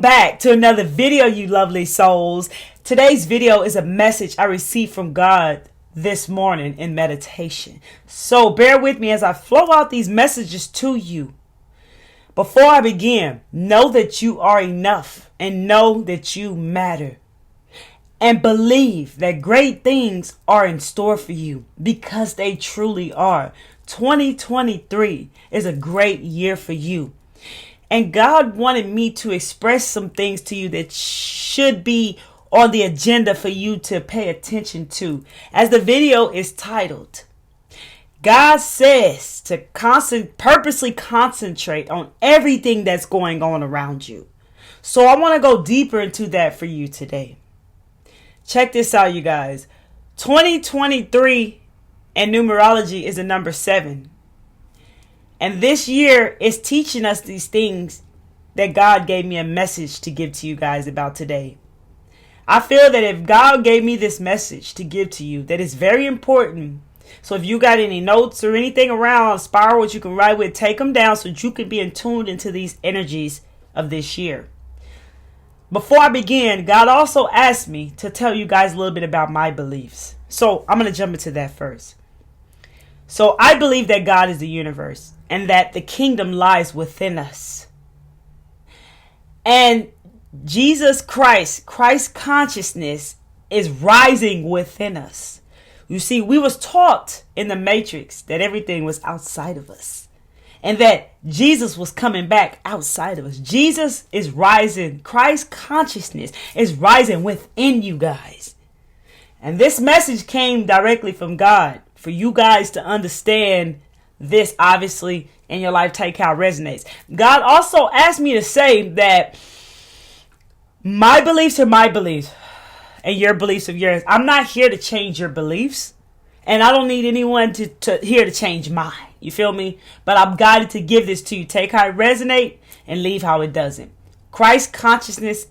Welcome back to another video, you lovely souls. Today's video is a message I received from God this morning in meditation. So bear with me as I flow out these messages to you. Before I begin, know that you are enough and know that you matter. And believe that great things are in store for you because they truly are. 2023 is a great year for you. And God wanted me to express some things to you that should be on the agenda for you to pay attention to. As the video is titled, God says to purposely concentrate on everything that's going on around you. So I want to go deeper into that for you today. Check this out, you guys. 2023 in numerology is a number 7. And this year is teaching us these things that God gave me a message to give to you guys about today. I feel that if God gave me this message to give to you, that is very important. So if you got any notes or anything around, spiral what you can write with, take them down so that you can be in tune into these energies of this year. Before I begin, God also asked me to tell you guys a little bit about my beliefs. So I'm going to jump into that first. So I believe that God is the universe and that the kingdom lies within us. And Jesus Christ consciousness is rising within us. You see, we was taught in the Matrix that everything was outside of us and that Jesus was coming back outside of us. Jesus is rising. Christ consciousness is rising within you guys. And this message came directly from God for you guys to understand this, obviously, in your life. Take how it resonates. God also asked me to say that my beliefs are my beliefs and your beliefs are yours. I'm not here to change your beliefs, and I don't need anyone to here to change mine. You feel me? But I'm guided to give this to you. Take how it resonates and leave how it doesn't. Christ consciousness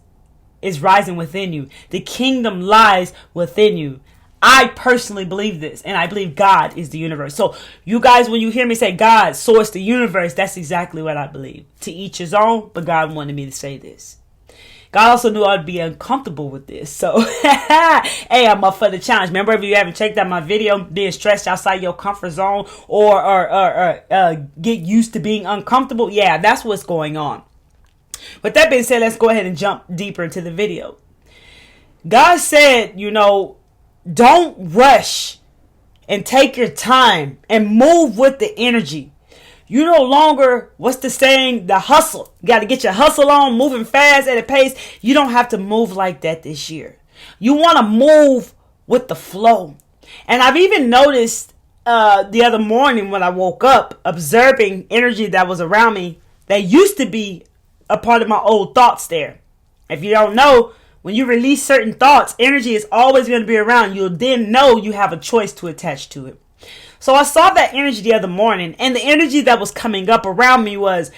is rising within you. The kingdom lies within you. I personally believe this, and I believe God is the universe. So you guys, when you hear me say God, source, the universe, that's exactly what I believe. To each his own, but God wanted me to say this. God also knew I'd be uncomfortable with this. So, hey, I'm up for the challenge. Remember, if you haven't checked out my video, being stretched outside your comfort zone or get used to being uncomfortable. Yeah, that's what's going on. With that being said, let's go ahead and jump deeper into the video. God said, don't rush and take your time and move with the energy. You no longer, what's the saying, the hustle. You got to get your hustle on, moving fast at a pace. You don't have to move like that this year. You want to move with the flow. And I've even noticed the other morning when I woke up, observing energy that was around me that used to be a part of my old thoughts there. If you don't know, when you release certain thoughts, energy is always going to be around. You'll then know you have a choice to attach to it. So I saw that energy the other morning, and the energy that was coming up around me was,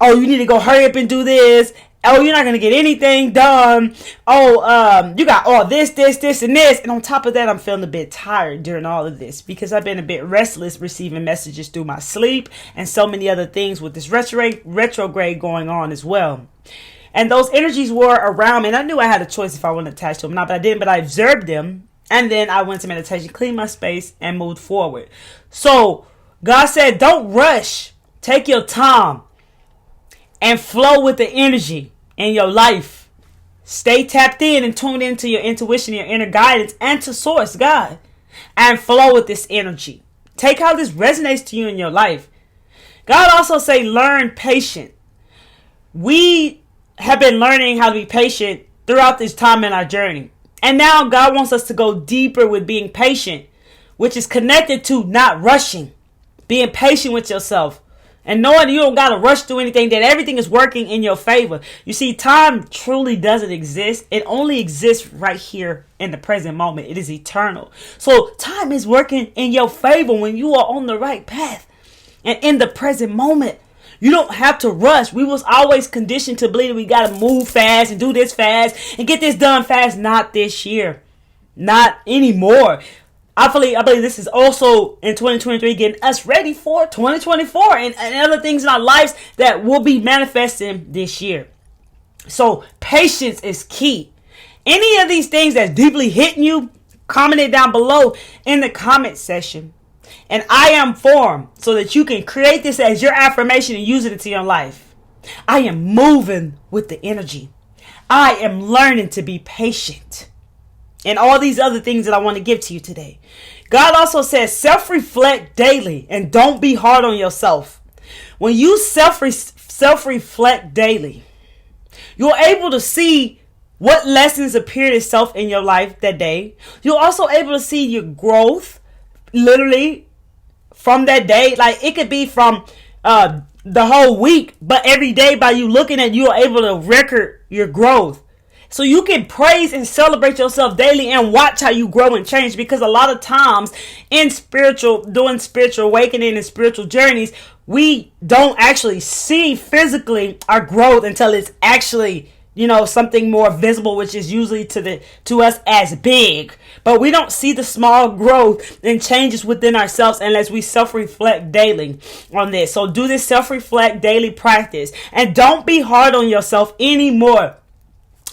oh, you need to go hurry up and do this. Oh, you're not going to get anything done. Oh, you got all this, and this. And on top of that, I'm feeling a bit tired during all of this because I've been a bit restless receiving messages through my sleep and so many other things with this retrograde going on as well. And those energies were around me, and I knew I had a choice if I wanted to attach to them or not, but I didn't. But I observed them, and then I went to meditation, cleaned my space, and moved forward. So God said, don't rush. Take your time and flow with the energy in your life. Stay tapped in and tuned into your intuition, your inner guidance, and to source, God, and flow with this energy. Take how this resonates to you in your life. God also say, learn patient. We have been learning how to be patient throughout this time in our journey. And now God wants us to go deeper with being patient, which is connected to not rushing, being patient with yourself and knowing you don't got to rush through anything, that everything is working in your favor. You see, time truly doesn't exist. It only exists right here in the present moment. It is eternal. So time is working in your favor when you are on the right path and in the present moment. You don't have to rush. We was always conditioned to believe we got to move fast and do this fast and get this done fast. Not this year. Not anymore. I believe this is also in 2023 getting us ready for 2024 and other things in our lives that will be manifesting this year. So patience is key. Any of these things that's deeply hitting you, comment it down below in the comment section. And I am formed so that you can create this as your affirmation and use it into your life. I am moving with the energy. I am learning to be patient. And all these other things that I want to give to you today. God also says self-reflect daily and don't be hard on yourself. When you self-reflect daily, you're able to see what lessons appeared itself in your life that day. You're also able to see your growth literally from that day. Like it could be from the whole week, but every day by you looking at, you are able to record your growth. So you can praise and celebrate yourself daily and watch how you grow and change. Because a lot of times doing spiritual awakening and spiritual journeys, we don't actually see physically our growth until it's actually, something more visible, which is usually to us as big. But we don't see the small growth and changes within ourselves unless we self-reflect daily on this. So do this self-reflect daily practice and don't be hard on yourself anymore.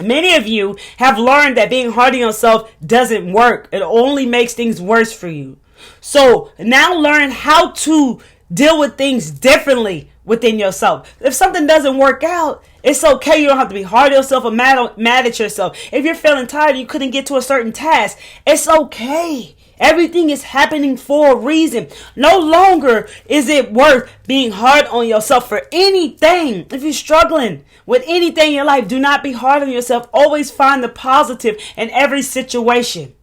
Many of you have learned that being hard on yourself doesn't work. It only makes things worse for you. So now learn how to deal with things differently within yourself. If something doesn't work out, it's okay. You don't have to be hard on yourself or mad at yourself. If you're feeling tired and you couldn't get to a certain task, it's okay. Everything is happening for a reason. No longer is it worth being hard on yourself for anything. If you're struggling with anything in your life, do not be hard on yourself. Always find the positive in every situation.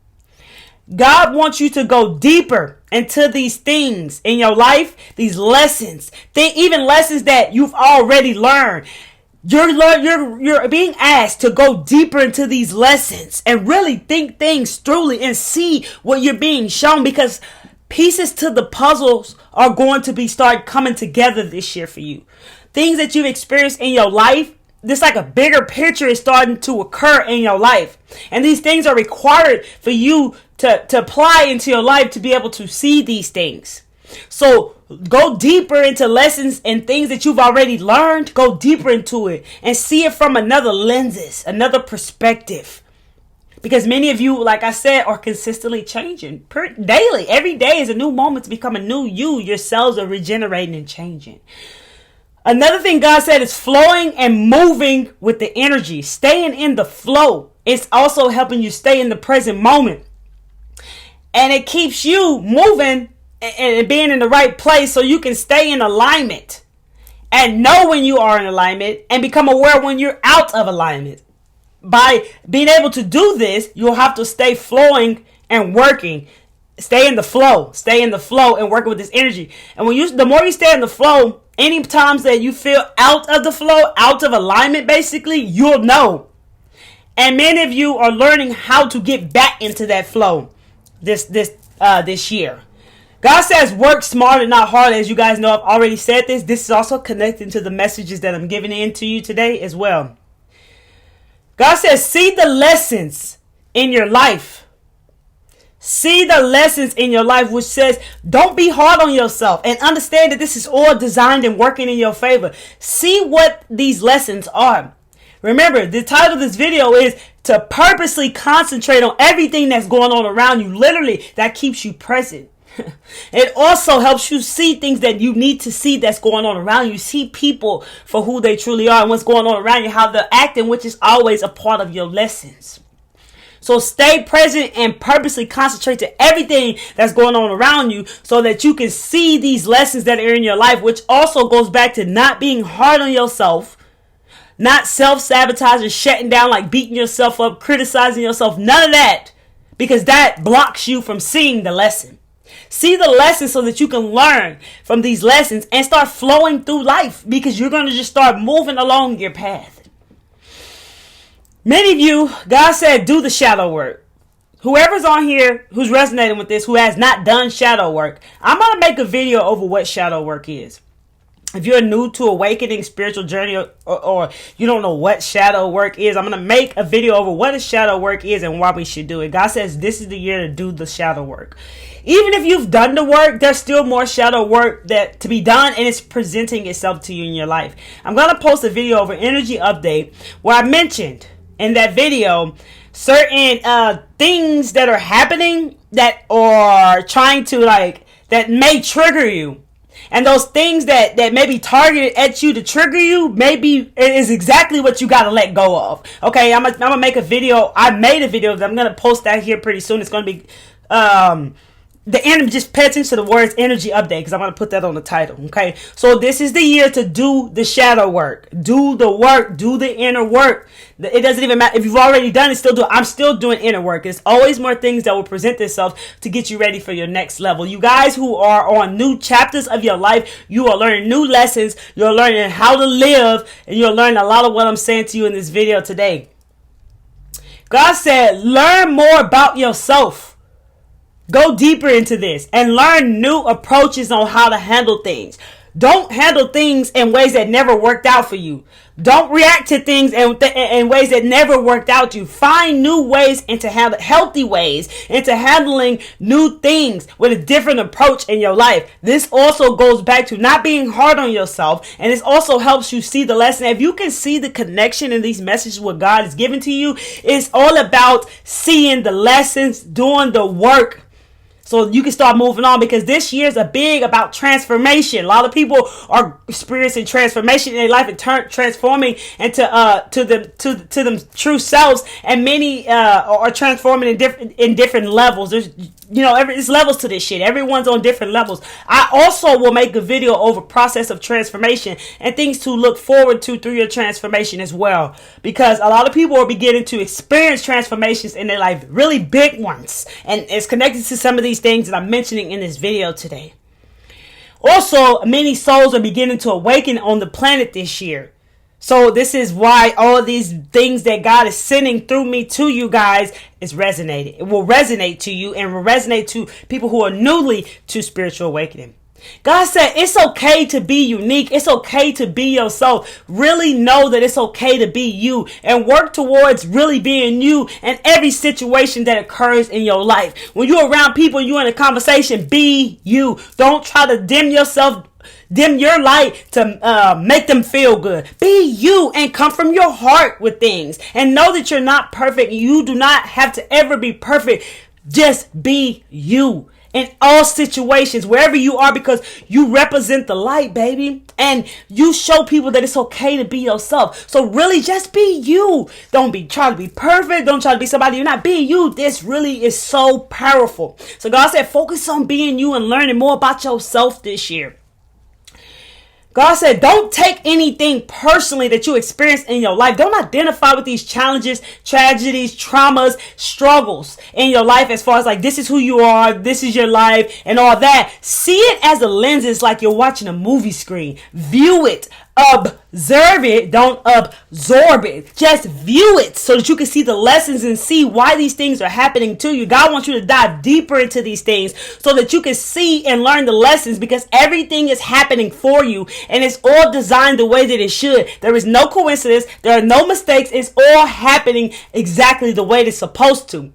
God wants you to go deeper into these things in your life, these lessons, even lessons that you've already learned. You're being asked to go deeper into these lessons and really think things thoroughly and see what you're being shown, because pieces to the puzzles are going to start coming together this year for you. Things that you've experienced in your life, this like a bigger picture is starting to occur in your life. And these things are required for you to apply into your life to be able to see these things. So go deeper into lessons and things that you've already learned. Go deeper into it and see it from another lenses, another perspective. Because many of you, like I said, are consistently changing daily. Every day is a new moment to become a new you. Your cells are regenerating and changing. Another thing God said is flowing and moving with the energy. Staying in the flow. It's also helping you stay in the present moment. And it keeps you moving and being in the right place so you can stay in alignment and know when you are in alignment and become aware when you're out of alignment. By being able to do this, you'll have to stay flowing and working. Stay in the flow and working with this energy. And the more you stay in the flow, any times that you feel out of the flow, out of alignment, basically, you'll know. And many of you are learning how to get back into that flow this year. God says work smart and not hard. As you guys know, I've already said this. This is also connecting to the messages that I'm giving in to you today as well. God says see the lessons in your life. See the lessons in your life, which says don't be hard on yourself and understand that this is all designed and working in your favor. See what these lessons are. Remember, the title of this video is to purposely concentrate on everything that's going on around you. Literally, that keeps you present. It also helps you see things that you need to see that's going on around you. See people for who they truly are and what's going on around you, how they're acting, which is always a part of your lessons. So stay present and purposely concentrate to everything that's going on around you so that you can see these lessons that are in your life, which also goes back to not being hard on yourself, not self-sabotaging, shutting down, like beating yourself up, criticizing yourself. None of that, because that blocks you from seeing the lesson. See the lesson so that you can learn from these lessons and start flowing through life, because you're going to just start moving along your path. Many of you, God said, do the shadow work. Whoever's on here who's resonating with this, who has not done shadow work, I'm going to make a video over what shadow work is. If you're new to awakening spiritual journey, or you don't know what shadow work is, I'm going to make a video over what a shadow work is and why we should do it. God says this is the year to do the shadow work. Even if you've done the work, there's still more shadow work that to be done, and it's presenting itself to you in your life. I'm going to post a video over energy update where I mentioned in that video certain things that are happening that are trying to that may trigger you. And those things that may be targeted at you to trigger you, maybe is exactly what you got to let go of. Okay, I'm gonna make a video. I made a video that I'm gonna post that here pretty soon. It's gonna be the end. Just pay attention to the words energy update, because I'm gonna put that on the title. Okay, so this is the year to do the shadow work, do the work, do the inner work. It doesn't even matter if you've already done it. I'm still doing inner work. There's always more things that will present themselves to get you ready for your next level. You guys who are on new chapters of your life, you are learning new lessons. You're learning how to live, and you're learning a lot of what I'm saying to you in this video today. God said, learn more about yourself. Go deeper into this and learn new approaches on how to handle things. Don't handle things in ways that never worked out for you. Don't react to things in ways that never worked out to you. Find new ways into healthy ways into handling new things with a different approach in your life. This also goes back to not being hard on yourself, and this also helps you see the lesson. If you can see the connection in these messages what God is giving to you, it's all about seeing the lessons, doing the work, so you can start moving on, because this year is about transformation. A lot of people are experiencing transformation in their life and transforming into to them true selves, and many are transforming in different levels. There's there's levels to this shit. Everyone's on different levels. I also will make a video over process of transformation and things to look forward to through your transformation as well, because a lot of people are beginning to experience transformations in their life, really big ones, and it's connected to some of these things that I'm mentioning in this video today. Also, many souls are beginning to awaken on the planet this year. So this is why all of these things that God is sending through me to you guys is resonating. It will resonate to you and will resonate to people who are newly to spiritual awakening. God said it's okay to be unique. It's okay to be yourself. Really know that it's okay to be you, and work towards really being you in every situation that occurs in your life. When you're around people, you're in a conversation, be you. Don't try to dim your light to make them feel good. Be you and come from your heart with things, and know that you're not perfect. You do not have to ever be perfect. Just be you in all situations, wherever you are, because you represent the light, baby. And you show people that it's okay to be yourself. So really just be you. Don't try to be perfect. Don't try to be somebody you're not. Be you. This really is so powerful. So God said, focus on being you and learning more about yourself this year. God said, don't take anything personally that you experience in your life. Don't identify with these challenges, tragedies, traumas, struggles in your life as far as this is who you are, this is your life, and all that. See it as a lens. It's like you're watching a movie screen. View it. Observe it. Don't absorb it. Just view it so that you can see the lessons and see why these things are happening to you. God wants you to dive deeper into these things so that you can see and learn the lessons, because everything is happening for you and it's all designed the way that it should. There is no coincidence. There are no mistakes. It's all happening exactly the way it's supposed to.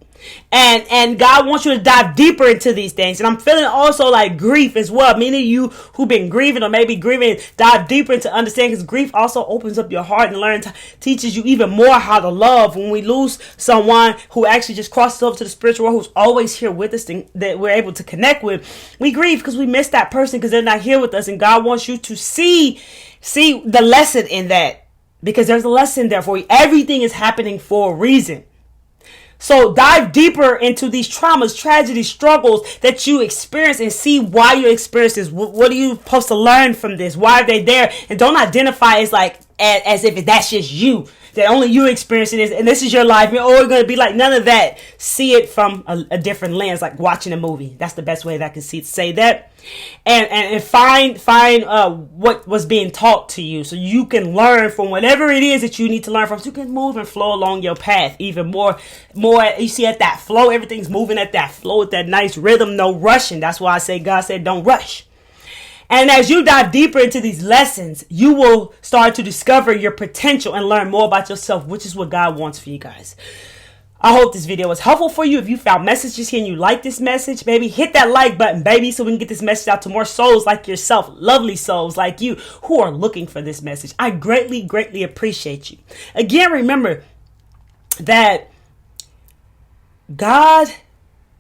And God wants you to dive deeper into these things. And I'm feeling also like grief as well. Many of you who've been grieving or maybe grieving, dive deeper into understanding, because grief also opens up your heart and teaches you even more how to love. When we lose someone who actually just crosses over to the spiritual world, who's always here with us, that we're able to connect with, we grieve because we miss that person because they're not here with us. And God wants you to see the lesson in that, because there's a lesson there for you. Everything is happening for a reason. So dive deeper into these traumas, tragedies, struggles that you experience, and see why you experience this. What are you supposed to learn from this? Why are they there? And don't identify as if that's just you, that only you experiencing this and this is your life. You're always going to be like, none of that. See it from a different lens, like watching a movie. That's the best way that I can say that. And find what was being taught to you, so you can learn from whatever it is that you need to learn from, so you can move and flow along your path even more. You see, at that flow, everything's moving at that flow with that nice rhythm, no rushing. That's why I say God said don't rush. And as you dive deeper into these lessons, you will start to discover your potential and learn more about yourself, which is what God wants for you guys. I hope this video was helpful for you. If you found messages here and you like this message, baby, hit that like button, baby, so we can get this message out to more souls like yourself, lovely souls like you who are looking for this message. I greatly, greatly appreciate you. Again, remember that God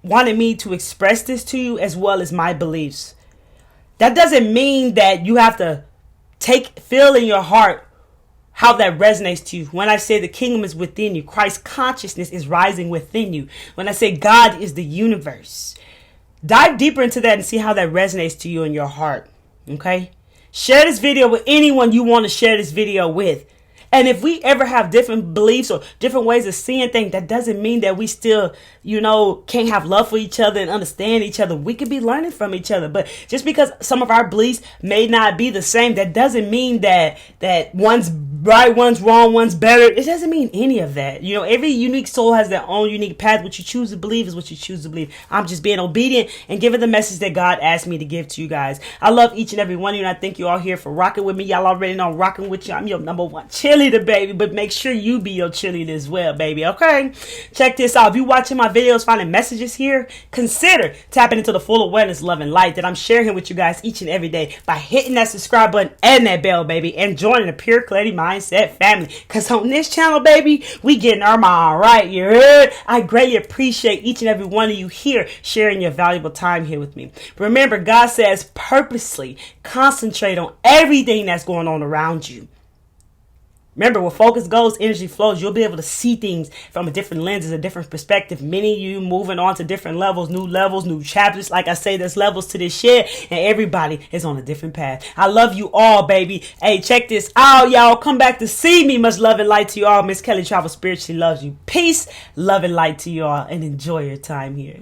wanted me to express this to you as well as my beliefs. That doesn't mean that you have to feel in your heart how that resonates to you. When I say the kingdom is within you, Christ consciousness is rising within you. When I say God is the universe, dive deeper into that and see how that resonates to you in your heart. Okay? Share this video with anyone you want to share this video with. And if we ever have different beliefs or different ways of seeing things, that doesn't mean that we still, can't have love for each other and understand each other. We could be learning from each other. But just because some of our beliefs may not be the same, that doesn't mean that one's right, one's wrong, one's better. It doesn't mean any of that. Every unique soul has their own unique path. What you choose to believe is what you choose to believe. I'm just being obedient and giving the message that God asked me to give to you guys. I love each and every one of you, and I thank you all here for rocking with me. Y'all already know I'm rocking with you. I'm your number one cheerleader, baby. But make sure you be your cheerleader as well, baby. Okay? Check this out. If you're watching my videos, finding messages here, consider tapping into the full awareness, love, and light that I'm sharing with you guys each and every day by hitting that subscribe button and that bell, baby, and joining the Pure Clarity Mindset family. Because on this channel, baby, we getting our mind right. You heard? I greatly appreciate each and every one of you here sharing your valuable time here with me. But remember, God says purposely concentrate on everything that's going on around you. Remember, where focus goes, energy flows. You'll be able to see things from a different lens, a different perspective. Many of you moving on to different levels, new chapters. Like I say, there's levels to this shit, and everybody is on a different path. I love you all, baby. Hey, check this out, y'all. Come back to see me. Much love and light to you all. Miss Kelly Travel spiritually loves you. Peace, love and light to you all, and enjoy your time here.